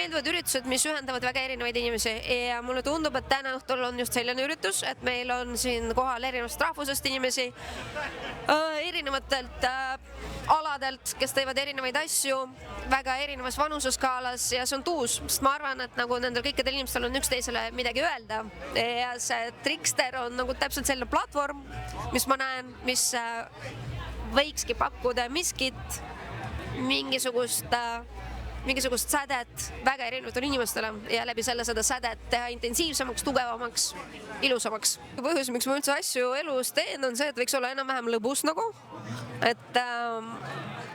meeldivad üritused, mis ühendavad väga erinevaid inimesi ja mulle tundub, et täna õhtul on just selline üritus, et meil on siin kohal erinevast rahvusest inimesi, erinevatelt aladelt, kes teevad erinevaid asju väga erinevas vanususkaalas ja see on tuus, sest ma arvan, et nagu nendel kõikidel inimestel on üksteisele midagi öelda ja see Trikster on nagu täpselt selline platvorm, mis ma näen, mis võikski pakkuda miskit, mingisugust sädet väga erinevatele inimestele ja läbi selle seda sädet teha intensiivsemaks, tugevamaks, ilusamaks. Põhjus, miks ma üldse asju elus teen, on see, et võiks olla enam-vähem lõbus nagu. Et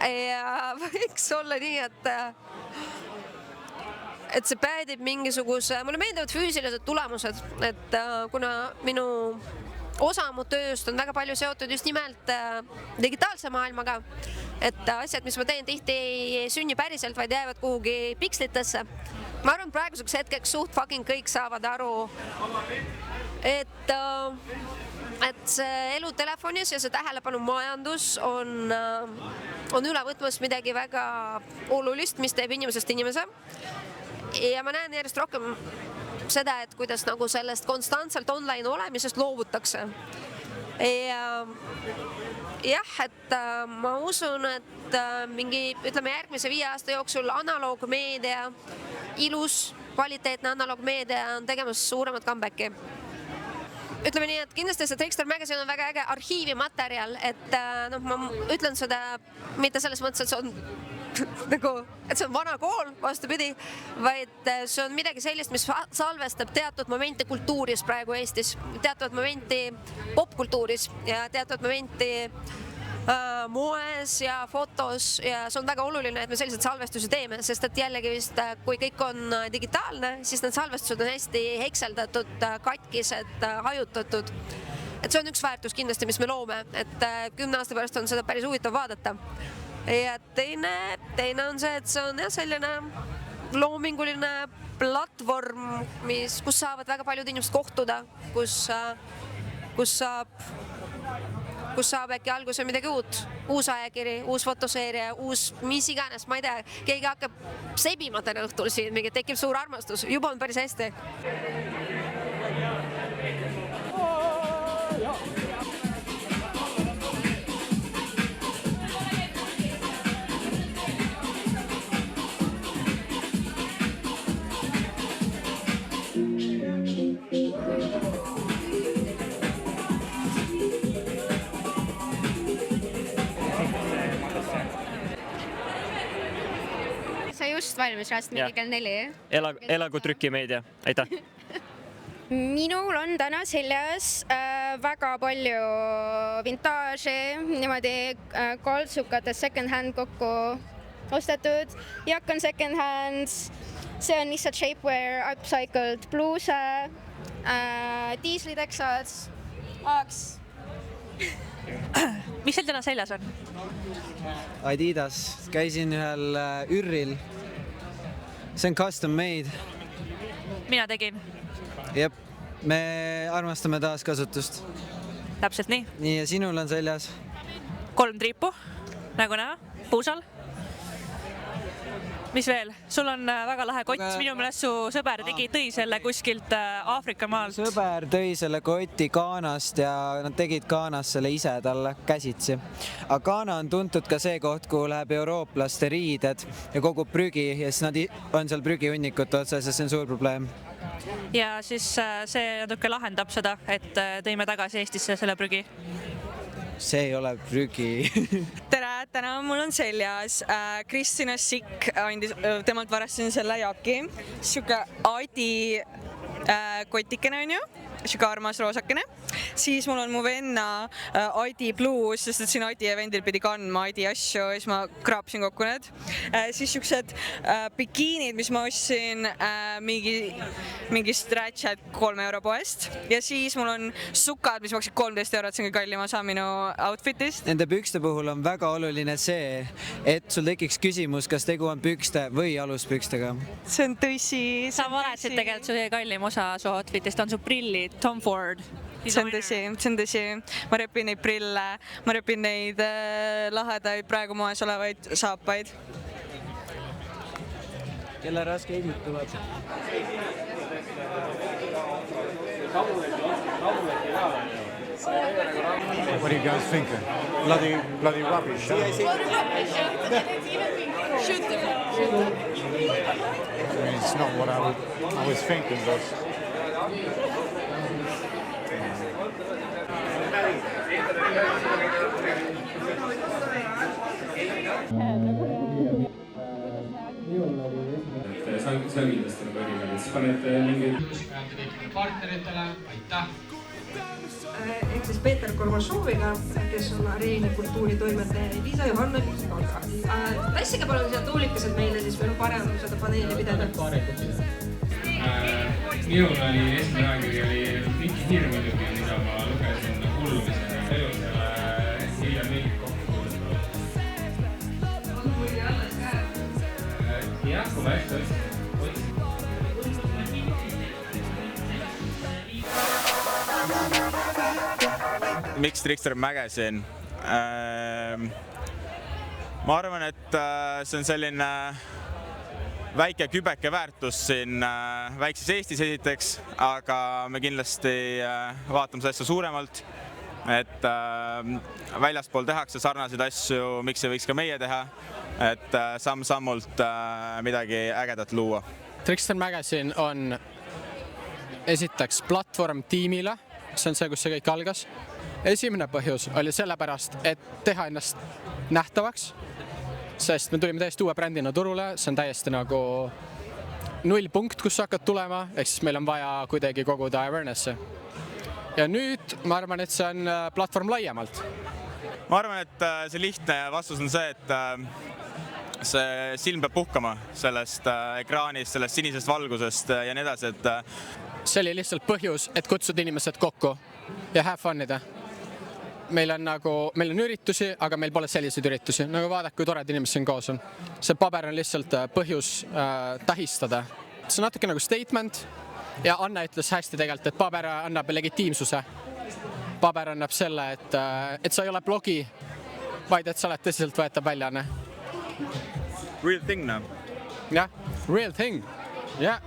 ja võiks olla nii, et see päädib mingisuguse, mulle meeldivad füüsilised tulemused, et kuna minu osa mu tööst on väga palju seotud just nimelt digitaalse maailmaga, et asjad, mis ma teen, tihti ei sünni päriselt, vaid jäävad kuhugi pikslitesse. Ma arvan, praeguseks hetkeks suht fucking kõik saavad aru, et see elu telefonis ja see tähelepanu majandus on üle võtmas midagi väga olulist, mis teeb inimesest inimese. Ja ma näen järjest rohkem seda, et kuidas nagu sellest konstantselt online olemisest loovutakse. Jah, et ma usun, et mingi, ütleme järgmise 5 aasta jooksul analoogmeedia, ilus, kvaliteetne analoogmeedia on tegemas suuremat comebacki. Ütleme nii, et kindlasti see Trikster Magazine on väga äge arhiivimaterjal, et ma ütlen seda mitte selles mõttes, et see on nagu, et see on vana kool, vastupidi, vaid see on midagi sellist, mis salvestab teatud momenti kultuuris praegu Eestis, teatud momenti popkultuuris ja teatud momenti moes ja fotos ja see on väga oluline, et me sellised salvestusi teeme, sest et jällegi vist, kui kõik on digitaalne, siis need salvestused on hästi hekseldatud, katkised, hajutatud. Et see on üks väärtus kindlasti, mis me loome, et 10 aasta pärast on seda päris huvitav vaadata. Ja teine on see, et see on selline loominguline platvorm, kus saavad väga paljud inimesed kohtuda, kus saab äkki alguse midagi uus ajakiri, uus fotoseeria, uus mis iganes, ma ei tea, keegi hakkab sebima täna õhtul siin, mingi tekib suur armastus, juba on päris hästi. Just valmis rast mingi kell 4. Elagu trükimeedia. Aitäh. Minul on täna seljas väga palju vintaaži, niimoodi koltsukate second hand kokku ostetud. Jakk on second hand, see on lihtsalt shapewear, upcycled bluuse, diisliteksad, aaks. Mis seal täna seljas on? Adidas. Käisin ühel ürril. See on custom made. Mina tegin. Jep, me armastame taaskasutust. Täpselt nii. Nii ja sinul on seljas? 3 triipu, nagu näha, puusal. Mis veel? Sul on väga lahe kott, minu meelest su sõber tõi selle kuskilt Aafrika maalt. Sõber tõi selle koti Ghanast ja nad tegid Ghanas selle ise talle käsitsi. Aga Ghana on tuntud ka see koht, kuhu läheb eurooplaste riided ja kogub prügi ja siis nad on seal prügihunnikut otsas ja see on suur probleem. Ja siis see natuke lahendab seda, et tõime tagasi Eestisse selle prügi. See ei ole prügi. Tere, täna mul on seljas Kristina Sikk, temalt varastasin selle jaki. Siuke Adi kotikene on ju, siuke armas roosakene. Siis mul on mu venna Adi Blues, sest et siin Adi ja vendil pidi kandma Adi asju ja siis ma kraapsin kokku need. Siis siuksed bikiinid, mis ma ostsin mingi stretched 3 euro poest. Ja siis mul on sukad, mis maksid 13 eurot, see on kallim osa minu outfitist. Nende pükste puhul on väga oluline see, et sul tekiks küsimus, kas tegu on pükste või aluspükstega. See on tõsi. Sa valetasid tegelikult su kallim osa su outfitist, on su prillid, Tom Ford. See on tõsi. Ma repin neid prille, ma repin neid lahedaid praegu moes olevaid saapaid. kelle raskeidid tuleb. What are you guys thinking? Bloody rubbish. Huh? Shoot them. I mean, it's not what I was thinking, but see on kindlasti nagu erinev, siis paned mingeid partneritele, aitäh! Ehk siis Peeter Kormašoviga, kes on Areeni kultuuritoimetaja, ja Liisa Johanna Liivalga. Tassige palun siia tuulikesed meile, siis meil on parem seda paneeli pidada. Minul oli esimene aegkiri oli mingi hirm muidugi, mida ma lugesin hullumisena elus selle hiljem mingit kokku. Jah, kui ma hästi otsin. Miks Trickster Magazine? Ma arvan, et see on selline väike kübeke väärtus siin väikses Eestis esiteks, aga me kindlasti vaatame seda asja suuremalt, et väljaspool tehakse sarnaseid asju, miks ei võiks ka meie teha, et samm-sammult midagi ägedat luua. Trickster Magazine on esiteks platvorm tiimile, see on see, kus see kõik algas. Esimene põhjus oli sellepärast, et teha ennast nähtavaks, sest me tulime täiesti uue brändina turule, see on täiesti nagu nullpunkt, kus sa hakkad tulema, ehk siis meil on vaja kuidagi koguda awareness'i. Ja nüüd ma arvan, et see on platvorm laiemalt. Ma arvan, et see lihtne vastus on see, et see silm peab puhkama sellest ekraanist, sellest sinisest valgusest ja nii edasi, et see oli lihtsalt põhjus, et kutsuda inimesed kokku ja have fun'ida. Meil on üritusi, aga meil pole selliseid üritusi. Nagu vaadake, kui tored inimesed siin koos on. See paber on lihtsalt põhjus tähistada. See on natuke nagu statement ja Anna ütles hästi tegelikult, et paber annab legitiimsuse. Paber annab selle, et sa ei ole blogi, vaid et sa oled tõsiselt võetav väljaanne. Real thing, no? Jah, real thing. Yeah.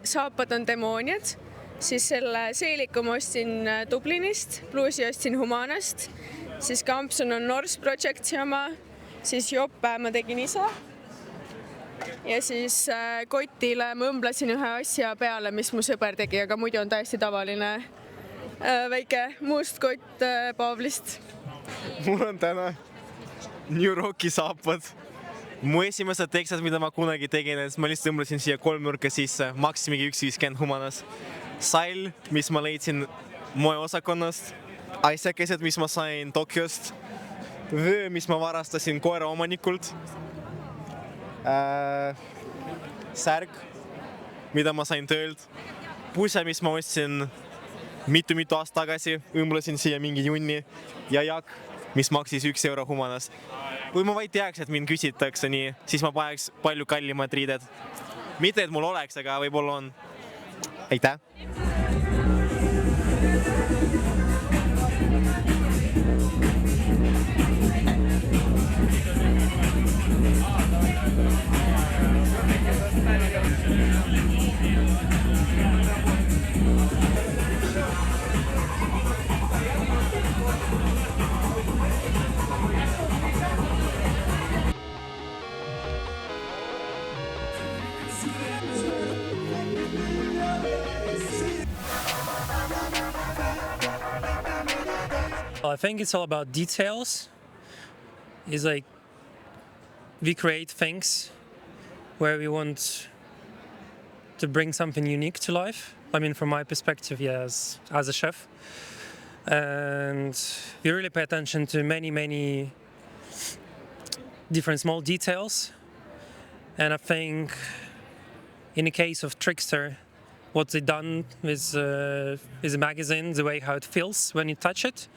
Saapad on demooniad, siis selle seeliku ma ostsin Dublinist, pluusi ostsin Humanast, siis Kampson on Norse Projectsi oma, siis jope ma tegin ise ja siis kotile ma õmblesin ühe asja peale, mis mu sõber tegi, aga muidu on täiesti tavaline väike must kott Pavlist. Mul on täna New Rocki saapad. Mu esimesed teksad, mida ma kunagi tegin, et ma lihtsalt õmblesin siia kolmnurka sisse, maksimegi 1.50 Humanas. Sail, mis ma leidsin moeosakonnast, asjakesed, mis ma sain Tokyost, vöö, mis ma varastasin koera omanikult, särg, mida ma sain töölt, puse, mis ma ostsin mitu aasta tagasi, õmblesin siia mingi junni ja jak, mis maksis 1 euro Humanas. Kui ma vaid teaks, et mind küsitakse nii, siis ma paneks palju kallimad riided. Mitte, et mul oleks, aga võib-olla on. Aitäh! I think it's all about details. It's like we create things where we want to bring something unique to life. I mean, from my perspective, yes, as a chef. And we really pay attention to many different small details. And I think in the case of Trickster, what they've done with a magazine, the way how it feels when you touch it,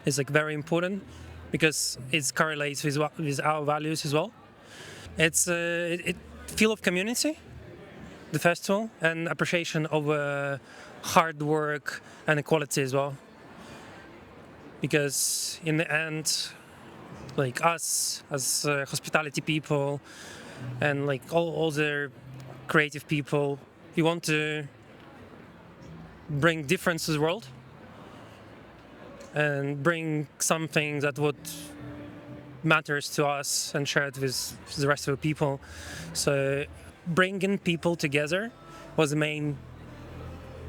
is like very important because it correlates with our values as well. It's a feel of community, the festival, and appreciation of hard work and equality as well. Because in the end, like us as hospitality people and like all the creative people. We want to bring difference to the world and bring something that would matters to us and share it with the rest of the people. So bringing people together was the main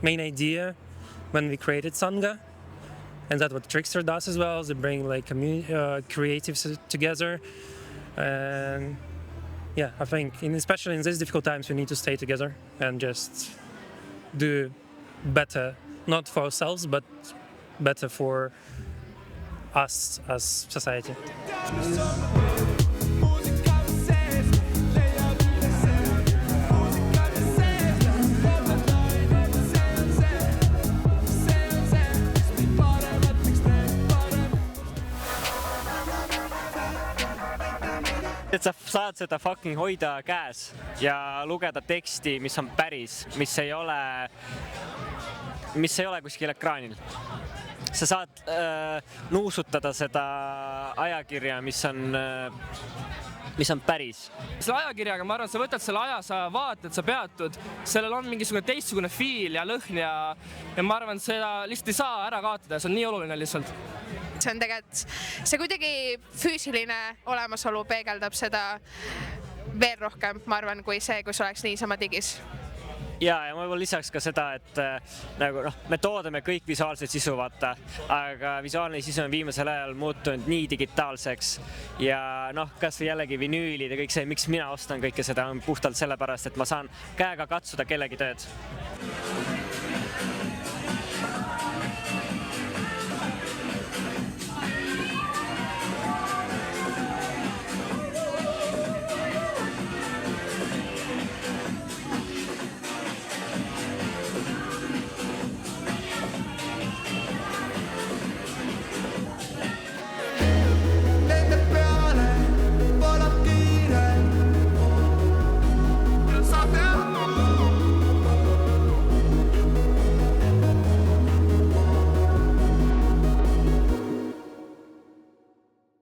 idea when we created Sangha, and that's what Trickster does as well. They bring like creatives together, and yeah, I think especially in these difficult times we need to stay together and just do better, not for ourselves but better for us as society. Et sa saad seda fucking hoida käes ja lugeda teksti, mis on päris, mis ei ole kuskil ekraanil. Sa saad nuusutada seda ajakirja, mis on päris. Selle ajakirjaga ma arvan, sa võtad selle aja, sa vaatad, sa peatud, sellel on mingisugune teistsugune fiil ja lõhn ja ma arvan, seda lihtsalt ei saa ära kaotada, see on nii oluline lihtsalt. See on tegelikult, see kuidagi füüsiline olemasolu peegeldab seda veel rohkem, ma arvan, kui see, kus oleks niisama digis. Ja ma võib-olla lisaks ka seda, et nagu me toodame kõik visuaalset sisu, vaata, aga visuaalne sisu on viimasel ajal muutunud nii digitaalseks ja kas või jällegi vinüülid ja kõik see, miks mina ostan kõike seda on puhtalt sellepärast, et ma saan käega katsuda kellegi tööd.